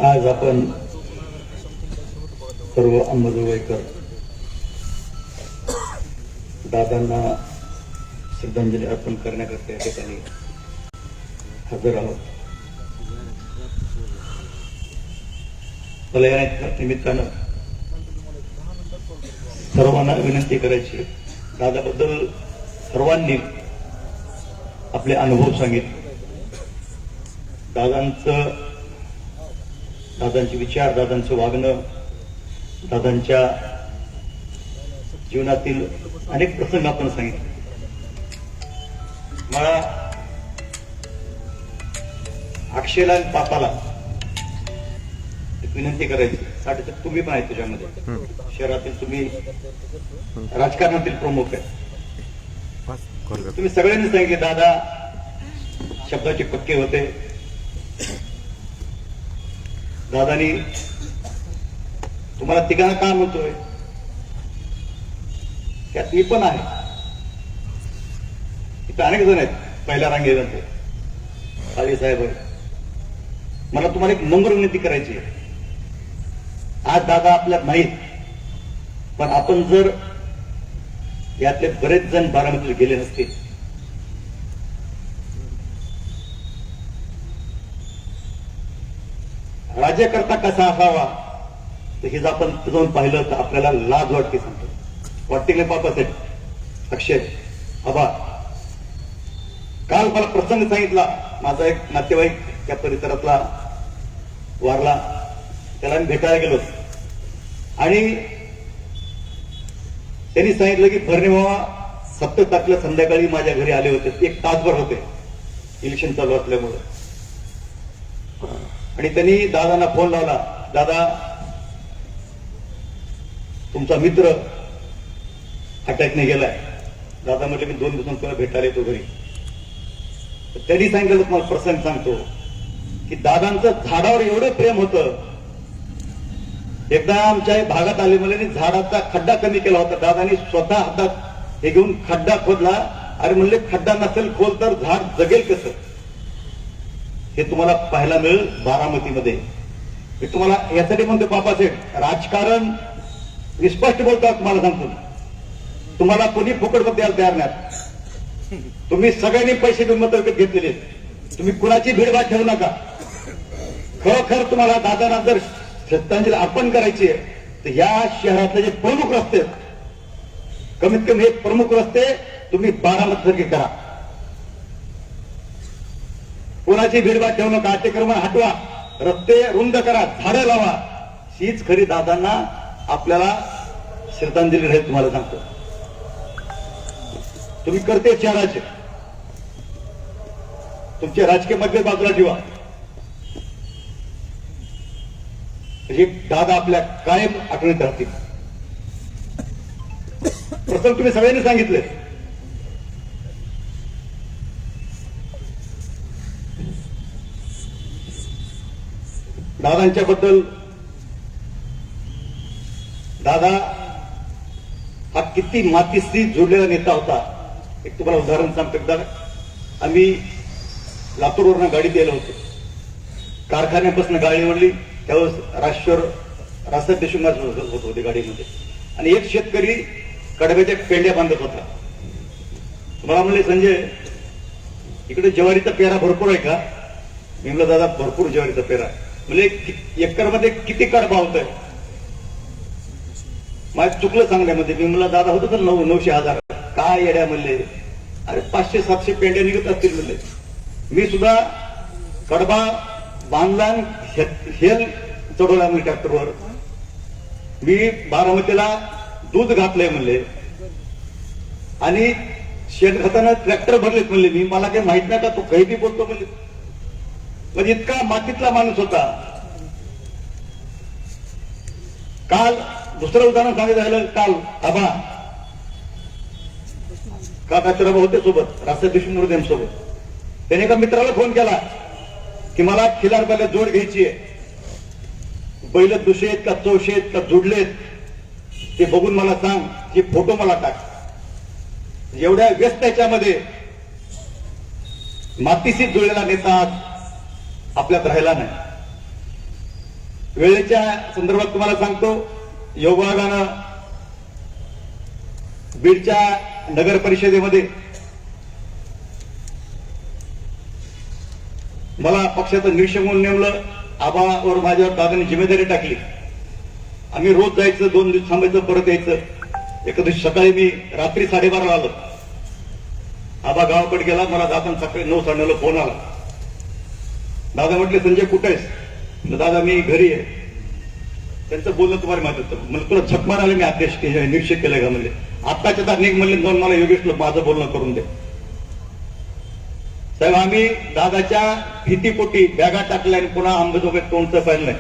आज आपण सर्व अंमलबजावणीकर दादांना श्रद्धांजली अर्पण करण्याकरता या ठिकाणी हजर आहोत. मला या निमित्तानं सर्वांना विनंती करायची, दादाबद्दल सर्वांनी आपले अनुभव सांगितले. दादांचे विचार, दादांचं वागणं, दादांच्या जीवनातील अनेक प्रसंग आपण सांगितले. मला अक्षयला आणि पापाला एक विनंती करायची, साठे तुम्ही पण आहे त्याच्यामध्ये, शहरातील तुम्ही राजकारणातील प्रमुख आहे. तुम्ही सगळ्यांनी सांगितले दादा शब्दाचे पक्के होते. दादानी तुम्हाला तिघांना का म्हणतोय त्यात मी पण आहे. इथं अनेक जण आहेत पहिल्या रांगेमध्ये, काळे साहेब आहे. मला तुम्हाला एक नम्र विनंती करायची आहे. आज दादा आपल्यात नाहीत, पण आपण जर यातले बरेच जण बारामतीला गेले नसते, राज्यकर्ता कसा असावा तर हेच आपण जाऊन पाहिलं तर आपल्याला लाज वाटते. सांगतो वाटते नाही पापासाहेब, अक्षय, आबा. काल मला प्रसंग सांगितला, माझा एक नातेवाईक त्या परिसरातला वारला, त्याला मी भेटायला गेलो आणि त्यांनी सांगितलं की भरणे मामा 7 तारखेला संध्याकाळी माझ्या घरी आले होते. 1 तासभर होते, इलेक्शन चालू असल्यामुळे. आणि त्यांनी दादांना फोन लावला, दादा तुमचा मित्र अटॅकने गेलाय. दादा म्हटले मी 2 दिवसांपूर्वी भेटायला येतो घरी. त्यांनी सांगितलं, तुम्हाला प्रसंग सांगतो की दादांचं झाडावर एवढं प्रेम होतं. एकदा आमच्या भागात आले, मला झाडाचा खड्डा कमी केला होता. दादानी स्वतः हातात हे घेऊन खड्डा खोदला. अरे म्हणले खड्डा नसेल खोल तर झाड जगेल कसं, हे तुम्हाला पाहायला मिळेल बारामतीमध्ये. मी तुम्हाला यासाठी म्हणतो बाबासाहेब, राजकारण विस्पष्ट बोलतो. तुम्हाला सांगतो, तुम्हाला कोणी फुकट द्यायला तयार नाही. तुम्ही सगळ्यांनी पैसे देऊन मत विकत घेतलेले, तुम्ही कुणाची भीडभाड ठेवू नका. खरोखर तुम्हाला दादांना जर श्रद्धांजली अर्पण करायची आहे तर या शहरातले जे प्रमुख रस्ते, कमीत कमी हे प्रमुख रस्ते तुम्ही बारामतीसारखे करा. कोणाची भीडभाड ठेवू नका, अतिक्रमण हटवा, रस्ते रुंद करा, झाडं लावा. हीच खरी दादांना आपल्याला श्रद्धांजली राहील. तुम्हाला सांगतो, तुम्ही करते शहराचे, तुमचे राजकीय मतभेद बाजूला ठेवा. हे दादा आपल्या कायम आठवणीत राहतील. प्रथम तुम्ही सगळ्यांनी सांगितले, दादांच्या बद्दल. दादा हा किती मातीशी जोडलेला नेता होता. एक तुम्हाला उदाहरण सांगतो. एकदा आम्ही लातूरवरनं गाडी द्यायला होतो, कारखान्यापासून गाडी निवडली. त्यावेळेस राष्ट्रवादी देशमुख होत होते गाडीमध्ये, आणि एक शेतकरी कडब्याच्या पेंड्या बांधत होता. मला म्हणले, संजय इकडे ज्वारीचा पेरा भरपूर आहे का? मी म्हणलं दादा भरपूर ज्वारीचा पेरा आहे. म्हणजे एकरमध्ये किती कडबा होतोय? माझं चुकलं सांगण्यामध्ये. मी म्हणलं दादा होतं तर 900-1000. काय येड्या म्हणले, अरे 500-700 पेंड्या निघत असतील म्हणले. मी सुद्धा कडबा बांधला, हेल चढवला म्हणजे ट्रॅक्टरवर. मी बारामतीला दूध घातलंय म्हणले आणि शेण खाताना ट्रॅक्टर भरलेत म्हणले. मी मला काही माहित नाही का तो काही बी बोलतो म्हणले. म्हणजे इतका मातीतला माणूस होता. काल दुसरं उदाहरण सांगायचं झालं, काल आबा काकाचराबा होते सोबत, राष्ट्रवादी देशमुख सोबत. त्याने एका मित्राला फोन केला की मला खिलार बैल जोड घ्यायची आहे. बैल दुसरे आहेत का चौशे आहेत का जुडलेत ते बघून मला सांग, हे फोटो मला टाक. एवढ्या व्यस्त याच्यामध्ये मातीशी जुळलेला नेता आपल्यात राहिला नाही. वेळेच्या संदर्भात तुम्हाला सांगतो, योगायोगानं बीडच्या नगर परिषदेमध्ये मला पक्षाचं निरीक्षक म्हणून नेमलं. आबावर माझ्यावर दादांनी जिम्मेदारी टाकली. आम्ही रोज जायचं, 2 दिवस थांबायचं, परत यायचं. एका दिवशी सकाळी मी रात्री 12:30 आलो. आबा गावाकडे गेला. मला दादा सकाळी 9-9:30 फोन आला. दादा म्हटले, संजय कुठे आहेस? म्हटलं, दादा मी घरी आहे. त्यांचं बोलणं तुम्हाला माहित होतं. म्हणजे तुला झक मारायला मी अध्यक्ष निरीक्षक केलं का? म्हणजे आत्ताच्या तर निघ म्हणले, जाऊन मला योगेशला माझं बोलणं करून दे. साहेब, आम्ही दादाच्या भीतीपोटी बॅगा टाकल्या आणि पुन्हा अंबाजोगाईत तोंडचं पाहिलं नाही.